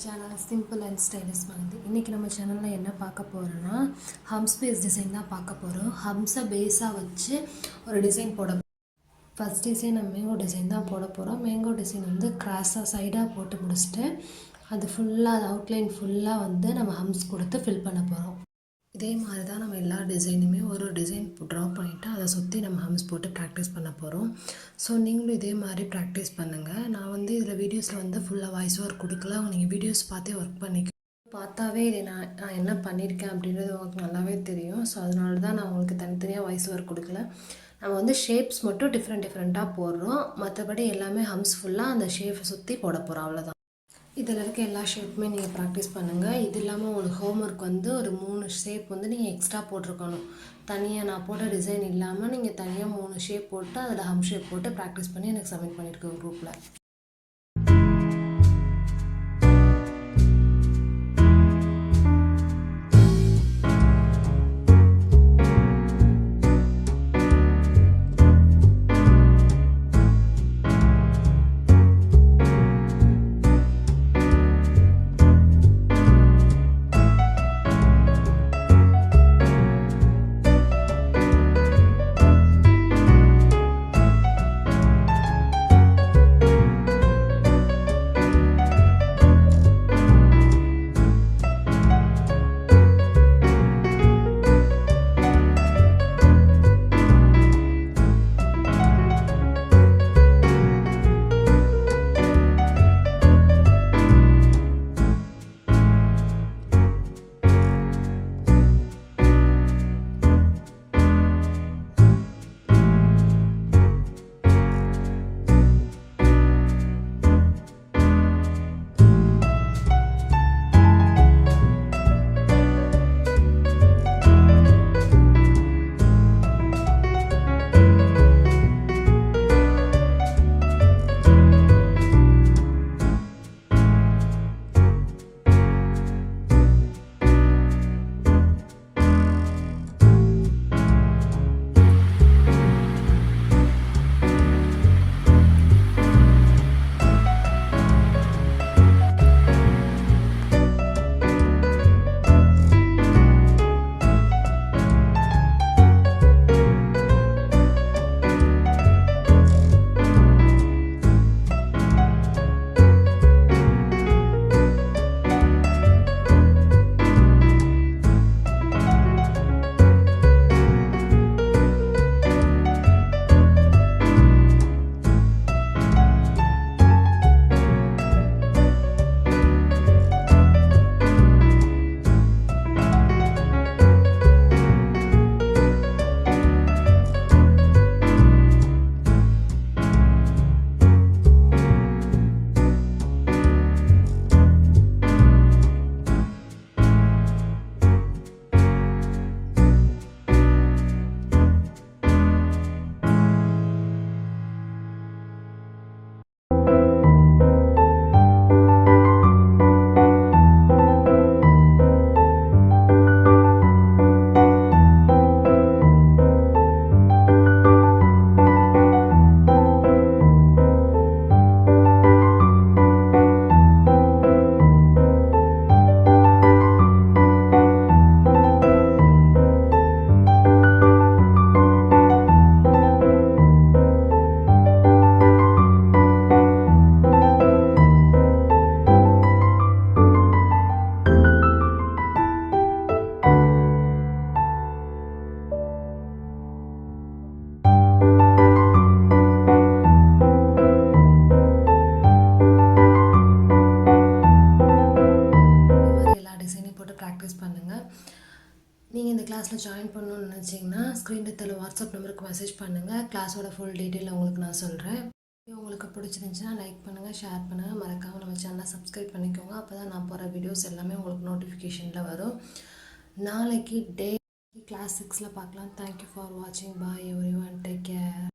Channel simple and stylish மாதிரி. இன்றைக்கி நம்ம சேனலில் என்ன பார்க்க போகிறோன்னா ஹம்ஸ் பேஸ் டிசைன் தான் பார்க்க போகிறோம். ஹம்ஸை பேஸாக வச்சு ஒரு டிசைன் போட ஃபஸ்ட் டிசைன் நம்ம மேங்கோ டிசைன் தான் போட போகிறோம். மேங்கோ டிசைன் வந்து கிராஸாக சைடாக போட்டு முடிச்சுட்டு அது ஃபுல்லாக அது அவுட்லைன் ஃபுல்லாக வந்து நம்ம ஹம்ஸ் கொடுத்து ஃபில் பண்ண போகிறோம். இதே மாதிரி தான் நம்ம எல்லா டிசைனுமே ஒரு டிசைன் ட்ரா பண்ணிவிட்டு அதை சுற்றி நம்ம ஹம்ஸ் போட்டு ப்ராக்டிஸ் பண்ண போகிறோம். ஸோ நீங்களும் இதே மாதிரி ப்ராக்டிஸ் பண்ணுங்கள். நான் வந்து இதில் வீடியோஸில் வந்து ஃபுல்லாக வாய்ஸ் ஒர்க் கொடுக்கல. நீங்கள் வீடியோஸ் பார்த்தே ஒர்க் பண்ணிக்க பார்த்தாவே இதை நான் என்ன பண்ணியிருக்கேன் அப்படின்றது உங்களுக்கு நல்லாவே தெரியும். ஸோ அதனால தான் நான் உங்களுக்கு தனித்தனியாக வாய்ஸ் ஒர்க் கொடுக்கல. நம்ம வந்து ஷேப்ஸ் மட்டும் டிஃப்ரெண்ட்டாக போடுறோம். மற்றபடி எல்லாமே ஹம்ஸ் ஃபுல்லாக அந்த ஷேப்பை சுற்றி போட போகிறோம், அவ்வளோதான். இதில் இருக்க எல்லா ஷேப்புமே நீங்கள் ப்ராக்டிஸ் பண்ணுங்கள். இது இல்லாமல் உங்களுக்கு ஹோம்ஒர்க் வந்து ஒரு 3 ஷேப் வந்து நீங்கள் எக்ஸ்ட்ரா போட்டிருக்கணும். தனியாக நான் போட்ட டிசைன் இல்லாமல் நீங்கள் தனியாக 3 ஷேப் போட்டு அதில் ஹம் ஷேப் போட்டு ப்ராக்டிஸ் பண்ணி எனக்கு சப்மிட் பண்ணியிருக்கேன் குரூப்பில். ப்ராக்டிஸ் பண்ணுங்கள். நீங்கள் இந்த கிளாஸில் ஜாயின் பண்ணணும்னு நினச்சிங்கன்னா ஸ்க்ரீனில் தெரியல வாட்ஸ்அப் நம்பருக்கு மெசேஜ் பண்ணுங்கள். கிளாஸோட ஃபுல் டீட்டெயில் உங்களுக்கு நான் சொல்கிறேன். உங்களுக்கு பிடிச்சிருந்துச்சுன்னா லைக் பண்ணுங்கள், ஷேர் பண்ணுங்கள், மறக்காமல் நம்ம சேனலை சப்ஸ்கிரைப் பண்ணிக்கோங்க. அப்போ தான் நான் போகிற வீடியோஸ் எல்லாமே உங்களுக்கு நோட்டிஃபிகேஷனில் வரும். நாளைக்கு கிளாஸ் 6 பார்க்கலாம். தேங்க்யூ ஃபார் வாட்சிங். பாய் எவ்ரிவன், டேக் கேர்.